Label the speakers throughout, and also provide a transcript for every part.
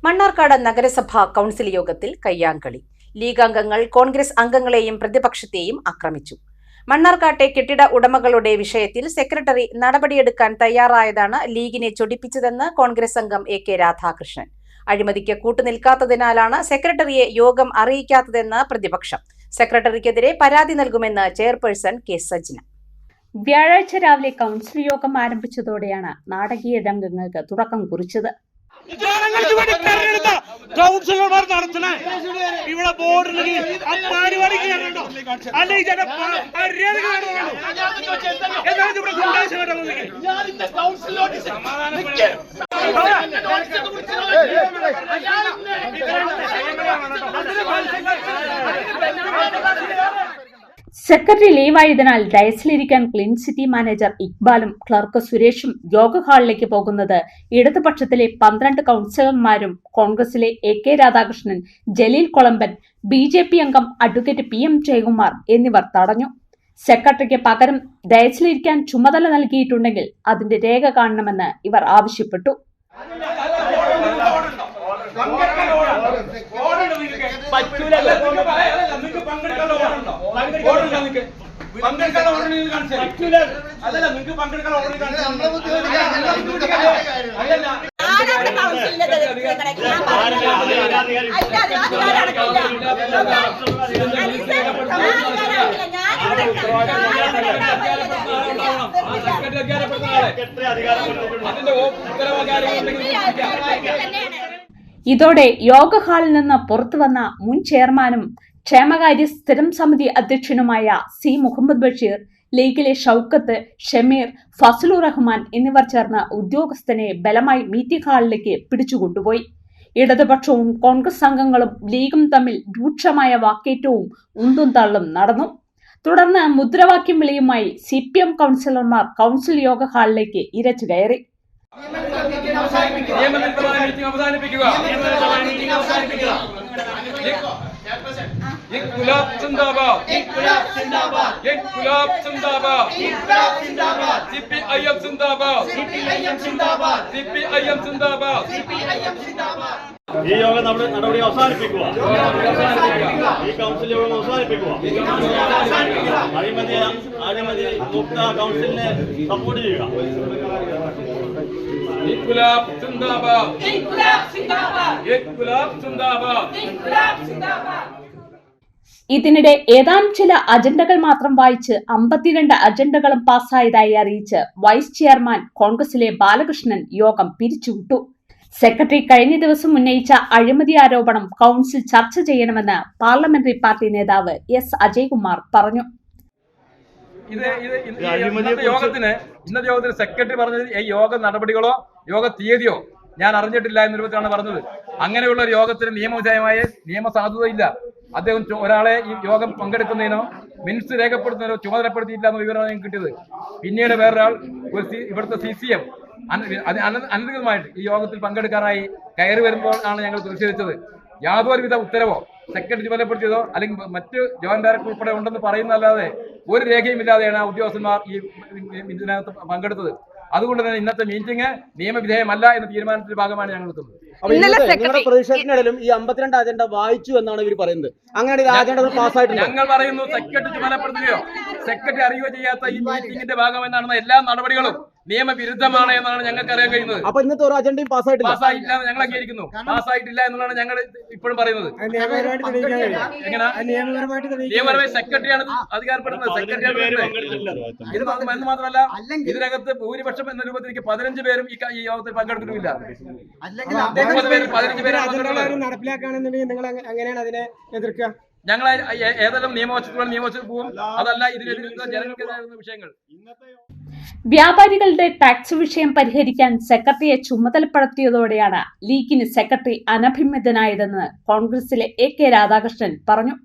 Speaker 1: മണ്ണാർക്കാട് നഗരസഭാ കൗൺസിൽ യോഗത്തിൽ കയ്യാങ്കളി. ലീഗ് അംഗങ്ങൾ കോൺഗ്രസ് അംഗങ്ങളെയും പ്രതിപക്ഷത്തെയും ആക്രമിച്ചു. മണ്ണാർക്കാട്ടെ കെട്ടിട ഉടമകളുടെ വിഷയത്തിൽ സെക്രട്ടറി നടപടിയെടുക്കാൻ തയ്യാറായതാണ് ലീഗിനെ ചൊടിപ്പിച്ചതെന്ന് കോൺഗ്രസ് അംഗം എ കെ രാധാകൃഷ്ണൻ. അഴിമതിക്ക് കൂട്ടുനിൽക്കാത്തതിനാലാണ് സെക്രട്ടറിയെ യോഗം അറിയിക്കാത്തതെന്ന് പ്രതിപക്ഷം. സെക്രട്ടറിക്കെതിരെ പരാതി നൽകുമെന്ന് ചെയർപേഴ്സൺ കെ സജ്ന. വ്യാഴാഴ്ച രാവിലെ കൗൺസിൽ യോഗം ആരംഭിച്ചതോടെയാണ് നാടകീയ രംഗങ്ങൾക്ക് തുടക്കം കുറിച്ചത്.
Speaker 2: കൗൺസിലർമാർ നടത്തണ ഇവിടെ ബോർഡ്
Speaker 1: സെക്രട്ടറി ലീവായതിനാൽ ഡയസിലിരിക്കാൻ ക്ലീൻ സിറ്റി മാനേജർ ഇക്ബാലും ക്ലർക്ക് സുരേഷും യോഗ ഹാളിലേക്ക് പോകുന്നത് ഇടതുപക്ഷത്തിലെ 12 കൌൺസിലർമാരും കോൺഗ്രസിലെ A K Radhakrishnan, Jaleel Kolamban, BJP അംഗം അഡ്വക്കേറ്റ് PM ജയകുമാർ എന്നിവർ തടഞ്ഞു. സെക്രട്ടറിക്ക് പകരം ഡയസിലിരിക്കാൻ ചുമതല നൽകിയിട്ടുണ്ടെങ്കിൽ അതിന്റെ രേഖ കാണണമെന്ന് ഇവർ ആവശ്യപ്പെട്ടു. ഇതോടെ യോഗ ഹാളിൽ നിന്ന് പുറത്തുവന്ന മുൻ ചെയർമാനും ക്ഷേമകാര്യ സ്ഥിരം സമിതി അധ്യക്ഷനുമായ C മുഹമ്മദ് ബഷീർ, ലീഗിലെ ഷൌക്കത്ത്, ഷമീർ, ഫസലുർ റഹ്മാൻ എന്നിവർ ചേർന്ന് ഉദ്യോഗസ്ഥനെ ബലമായി മീറ്റിംഗ് ഹാളിലേക്ക് പിടിച്ചുകൊണ്ടുപോയി. ഇടതുപക്ഷവും കോൺഗ്രസ് അംഗങ്ങളും ലീഗും തമ്മിൽ രൂക്ഷമായ വാക്കേറ്റവും ഉന്തും തള്ളും നടന്നു. തുടർന്ന് മുദ്രാവാക്യം വിളിയുമായി CPM കൌൺസിലർമാർ കൌൺസിൽ യോഗ ഹാളിലേക്ക് ഇരച്ചു കയറി.
Speaker 2: ഈ യോഗം നടപടി അവസാനിപ്പിക്കുക. ഈ കൗൺസിൽ യോഗം അവസാനിപ്പിക്കുക. അഴിമതി മുക്ത കൗൺസിലിനെ സപ്പോർട്ട് ചെയ്യുക. ഇൻക്ലാബ് സിന്ദാബാദ്, ഇൻക്ലാബ് സിന്ദാബാദ്, ഇൻക്ലാബ് സിന്ദാബാദ്, ഇൻക്ലാബ് സിന്ദാബാദ്.
Speaker 1: ഇതിനിടെ ഏതാനും ചില അജണ്ടകൾ മാത്രം വായിച്ച് 52 അജണ്ടകളും പാസ്സായതായി അറിയിച്ച് വൈസ് ചെയർമാൻ കോൺഗ്രസിലെ ബാലകൃഷ്ണൻ യോഗം പിരിച്ചുവിട്ടു. സെക്രട്ടറി കഴിഞ്ഞ ദിവസം ഉന്നയിച്ച അഴിമതി ആരോപണം കൌൺസിൽ ചർച്ച ചെയ്യണമെന്ന് പാർലമെന്ററി പാർട്ടി നേതാവ് S അജയ്കുമാർ പറഞ്ഞു.
Speaker 3: ഇന്നത്തെ യോഗത്തിന് സെക്രട്ടറി പറഞ്ഞത് ഈ യോഗ നടപടികളോ യോഗ തീയതിയോ ഞാൻ അറിഞ്ഞിട്ടില്ല എന്ന രൂപത്തിലാണ് പറഞ്ഞത്. അങ്ങനെയുള്ള ഒരു യോഗത്തിന് നിയമവിധേയമായ നിയമസാധുതയില്ല. അദ്ദേഹം ഒരാളെ ഈ യോഗം പങ്കെടുക്കുന്നതിനോ മിനിറ്റ്സ് രേഖപ്പെടുത്തുന്നതിനോ ചുമതലപ്പെടുത്തിയില്ല എന്ന വിവരമാണ് ഞങ്ങൾക്ക് കിട്ടിയത്. പിന്നീട് വേറൊരാൾ ഇവിടുത്തെ CCM അനധികൃതമായിട്ട് ഈ യോഗത്തിൽ പങ്കെടുക്കാനായി കയറി വരുമ്പോൾ ആണ് ഞങ്ങൾ പ്രതിഷേധിച്ചത്. യാതൊരുവിധ ഉത്തരവോ സെക്രട്ടറി ചുമതലപ്പെടുത്തിയതോ അല്ലെങ്കിൽ മറ്റ് ജോയിന്റ് ഡയറക്ടർ ഉൾപ്പെടെ ഉണ്ടെന്ന് പറയുന്നതല്ലാതെ ഒരു രേഖയും ഇല്ലാതെയാണ് ഉദ്യോഗസ്ഥന്മാർ ഈ ഇതിനകത്ത് പങ്കെടുത്തത്. അതുകൊണ്ട് തന്നെ ഇന്നത്തെ മീറ്റിംഗ് നിയമവിധേയമല്ല എന്ന തീരുമാനത്തിന്റെ ഭാഗമാണ് ഞങ്ങൾ എത്തുന്നത്.
Speaker 4: നിങ്ങളുടെ പ്രതിഷേധത്തിനിടയിലും ഈ 52 അജണ്ട വായിച്ചു എന്നാണ് ഇവർ പറയുന്നത്. അങ്ങനെ അജണ്ടകൾ പാസ്സായിട്ടുണ്ട്.
Speaker 3: ഞങ്ങൾ പറയുന്നു സെക്രട്ടറി ചുമതലപ്പെടുത്തുകയോ സെക്രട്ടറി അറിയുകയോ ചെയ്യാത്ത ഈ മീറ്റിംഗിന്റെ ഭാഗമായി നടന്ന എല്ലാ നടപടികളും നിയമവിരുദ്ധമാണ് എന്നാണ് ഞങ്ങൾക്ക് അറിയാൻ കഴിയുന്നത്.
Speaker 4: അപ്പൊ ഇന്നത്തെ ഒരു അജണ്ടയും പാസ്സായിട്ടില്ല
Speaker 3: എന്ന് ഞങ്ങൾ അംഗീകരിക്കുന്നു. പാസ്സായിട്ടില്ല എന്നുള്ളതാണ് ഞങ്ങൾ ഇപ്പോഴും പറയുന്നത്. നിയമപരമായി സെക്രട്ടറിയാണ് അധികാരപ്പെടുന്നത്. ഇത് എന്ന് മാത്രമല്ല, ഇതിനകത്ത് ഭൂരിപക്ഷം എന്ന രൂപത്തിലേക്ക് 15 പേരും ഈ യോഗത്തിൽ പങ്കെടുക്കുന്നില്ല. 15 പേരും
Speaker 4: നടപ്പിലാക്കുകയാണെന്നുണ്ടെങ്കിൽ നിങ്ങൾ എങ്ങനെയാണ് അതിനെ എതിർക്കുക?
Speaker 3: ഞങ്ങൾ ഏതെല്ലാം നിയമവശത്തിലുള്ള പോകും. അതല്ല ഇതിനെതിരെ ജനങ്ങൾക്ക് വിഷയങ്ങൾ.
Speaker 1: വ്യാപാരികളുടെ ടാക്സ് വിഷയം പരിഹരിക്കാൻ സെക്രട്ടറിയെ ചുമതലപ്പെടുത്തിയതോടെയാണ് ലീഗിന് സെക്രട്ടറി അനഭിമതനായതെന്ന് കോൺഗ്രസിലെ A K രാധാകൃഷ്ണൻ പറഞ്ഞു.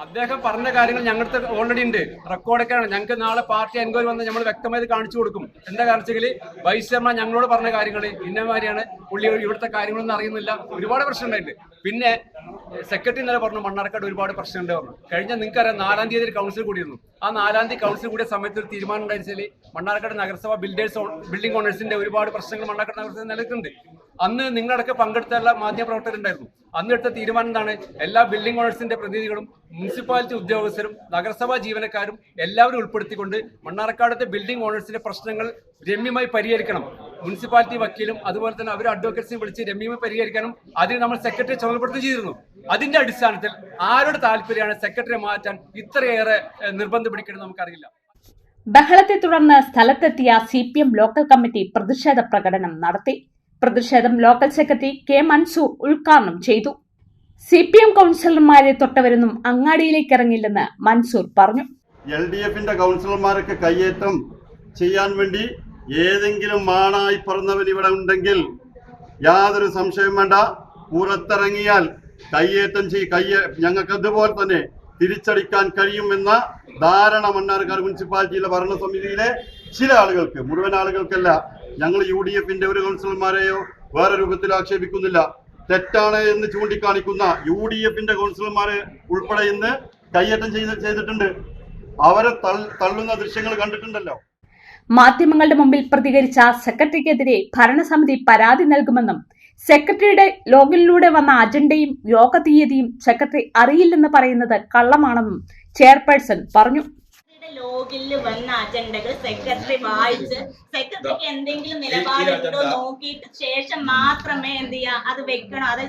Speaker 5: അദ്ദേഹം പറഞ്ഞ കാര്യങ്ങൾ ഞങ്ങൾക്ക് ഓൾറെഡി ഉണ്ട്, റെക്കോർഡൊക്കെയാണ്. ഞങ്ങൾക്ക് നാളെ പാർട്ടി എൻക്വയറി വന്ന് നമ്മൾ വ്യക്തമായിട്ട് കാണിച്ചു കൊടുക്കും. എന്താ കാണിച്ചെങ്കിൽ വൈസ് ചെയർമാൻ ഞങ്ങളോട് പറഞ്ഞ കാര്യങ്ങൾ ഇന്നമാതിരിയാണ്, പുള്ളി ഇവിടുത്തെ കാര്യങ്ങളൊന്നും അറിയുന്നില്ല, ഒരുപാട് പ്രശ്നം ഉണ്ടായിട്ടുണ്ട്. പിന്നെ സെക്രട്ടറി ഇന്നലെ പറഞ്ഞു മണ്ണാർക്കാട് ഒരുപാട് പ്രശ്നമുണ്ട് പറഞ്ഞു. കഴിഞ്ഞ നിങ്ങൾക്കറിയാം 4-ാം തീയതി കൗൺസിൽ കൂടിയിരുന്നു. ആ 4-ാം തീയതി കൗൺസിൽ കൂടിയ സമയത്ത് ഒരു തീരുമാനം ഉണ്ടായിരുന്നെങ്കിൽ മണ്ണാർക്കാട് നഗരസഭ ബിൽഡിംഗ് ഓണേഴ്സിന്റെ ഒരുപാട് പ്രശ്നങ്ങൾ മണ്ണാർക്കാട് നഗരസഭ നിലനിൽക്കുന്നുണ്ട്. അന്ന് നിങ്ങളടക്കം പങ്കെടുത്തുള്ള മാധ്യമപ്രവർത്തകരുണ്ടായിരുന്നു. അന്ന് എടുത്ത തീരുമാനം എന്താണ്? എല്ലാ ബിൽഡിംഗ് ഓണേഴ്സിന്റെ പ്രതിനിധികളും മുനിസിപ്പാലിറ്റി ഉദ്യോഗസ്ഥരും നഗരസഭാ ജീവനക്കാരും എല്ലാവരും ഉൾപ്പെടുത്തിക്കൊണ്ട് മണ്ണാർക്കാടത്തെ ബിൽഡിംഗ് ഓണേഴ്സിന്റെ പ്രശ്നങ്ങൾ രമ്യമായി പരിഹരിക്കണം. മുനിസിപ്പാലിറ്റി വക്കീലും അതുപോലെ തന്നെ അവർ അഡ്വക്കേറ്റ്സിനെ വിളിച്ച് രമ്യമായി പരിഹരിക്കാനും അതിന് നമ്മൾ സെക്രട്ടറി ചുമതലപ്പെടുത്തി ചെയ്തിരുന്നു. അതിന്റെ അടിസ്ഥാനത്തിൽ ആരുടെ താല്പര്യമാണ് സെക്രട്ടറിയെ മാറ്റാൻ ഇത്രയേറെ നിർബന്ധം പിടിക്കണം നമുക്കറിയില്ല.
Speaker 1: ബഹളത്തെ തുടർന്ന് സ്ഥലത്തെത്തിയ CPM ലോക്കൽ കമ്മിറ്റി പ്രതിഷേധ പ്രകടനം നടത്തി. പ്രതിഷേധം ലോക്കൽ സെക്രട്ടറി K. മൻസൂർ ഉദ്ഘാടനം ചെയ്തു. CPM കൗൺസിലർമാരെ തൊട്ടവരൊന്നും അങ്ങാടിയിലേക്ക് ഇറങ്ങില്ലെന്ന് മൻസൂർ പറഞ്ഞു.
Speaker 6: LDFന്റെ കൗൺസിലർമാരൊക്കെ കയ്യേറ്റം ചെയ്യാൻ വേണ്ടി ഏതെങ്കിലും മാണായി പറഞ്ഞവൻ ഇവിടെ ഉണ്ടെങ്കിൽ യാതൊരു സംശയം വേണ്ട, പുറത്തിറങ്ങിയാൽ കയ്യേറ്റം ഞങ്ങൾക്ക് അതുപോലെ തന്നെ തിരിച്ചടിക്കാൻ കഴിയുമെന്ന ധാരണ മണ്ണാർക്കാട് മുനിസിപ്പാലിറ്റിയിലെ ഭരണസമിതിയിലെ ചില ആളുകൾക്ക്, മുഴുവൻ ആളുകൾക്കല്ല. ഞങ്ങൾ UDFന്റെ ഒരു കൗൺസിലർമാരെയോ വേറെ രൂപത്തിൽ ആക്ഷേപിക്കുന്നില്ല. തെറ്റാണ് എന്ന് ചൂണ്ടിക്കാണിക്കുന്ന UDFന്റെ കൗൺസിലർമാരെ ഉൾപ്പെടെ ഇന്ന് കയ്യേറ്റം ചെയ്തിട്ടുണ്ട്. അവരെ തള്ളുന്ന ദൃശ്യങ്ങൾ കണ്ടിട്ടുണ്ടല്ലോ.
Speaker 1: മാധ്യമങ്ങളുടെ മുമ്പിൽ പ്രതികരിച്ച സെക്രട്ടറിക്കെതിരെ ഭരണസമിതി പരാതി നൽകുമെന്നും സെക്രട്ടറിയുടെ ലോഗിനിലൂടെ വന്ന അജണ്ടയും യോഗ തീയതിയും സെക്രട്ടറി അറിയില്ലെന്ന് പറയുന്നത് കള്ളമാണെന്നും ചെയർപേഴ്സൺ പറഞ്ഞു.
Speaker 7: ലോഗിൽ വന്ന അജണ്ടകൾ സെക്രട്ടറി വായിച്ച് സെക്രട്ടറിക്ക് എന്തെങ്കിലും നിലപാടുണ്ടോ നോക്കിയിട്ട് ശേഷം മാത്രമേ എന്ത് ചെയ്യാ അത് വെക്കണോ, അത്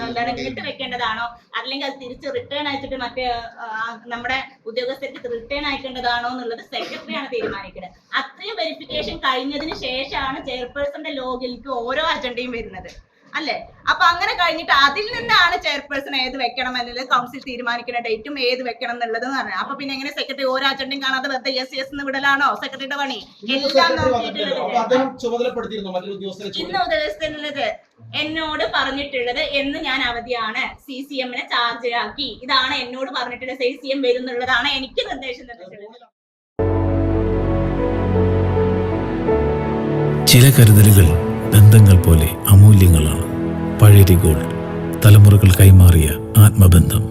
Speaker 7: എന്താണ് ഇട്ട് വെക്കേണ്ടതാണോ, അല്ലെങ്കിൽ അത് തിരിച്ച് റിട്ടേൺ അയച്ചിട്ട് മറ്റേ നമ്മുടെ ഉദ്യോഗസ്ഥർക്ക് റിട്ടേൺ അയക്കേണ്ടതാണോ എന്നുള്ളത് സെക്രട്ടറിയാണ് തീരുമാനിക്കുന്നത്. അത്രയും വെരിഫിക്കേഷൻ കഴിഞ്ഞതിന് ശേഷമാണ് ചെയർപേഴ്സന്റെ ലോഗിലേക്ക് ഓരോ അജണ്ടയും വരുന്നത് അല്ലേ. അപ്പൊ അങ്ങനെ കഴിഞ്ഞിട്ട് അതിൽ നിന്നാണ് ചെയർപേഴ്സൺ ഏത് വെക്കണം എന്നുള്ളത് കൗൺസിൽ തീരുമാനിക്കുന്ന ഡേറ്റും ഏത് വെക്കണം എന്നുള്ളത് പറഞ്ഞത്. അപ്പൊ പിന്നെ എങ്ങനെ സെക്രട്ടറി ഓരോ അജണ്ടയും കാണാതെ വെറുതെ യെസ് എന്ന് വിടലാണോ സെക്രട്ടറിയുടെ പണി? എല്ലാം നോക്കിയിട്ടുള്ളത് ഇന്ന് ഉദ്യോഗസ്ഥനുള്ളത് എന്നോട് പറഞ്ഞിട്ടുള്ളത് എന്ന് ഞാൻ അവധിയാണ്, CCM-നെ ചാർജിലാക്കി, ഇതാണ് എന്നോട് പറഞ്ഞിട്ടുള്ളത്. CCM വരുന്നുള്ളതാണ് എനിക്ക് നിർദ്ദേശം തന്നിട്ടുള്ളത്.
Speaker 8: ചില കരുതലുകൾ ബന്ധങ്ങൾ പോലെ അമൂല്യങ്ങളാണ്. പഴയ ഗോൾഡ്, തലമുറകൾ കൈമാറിയ ആത്മബന്ധം.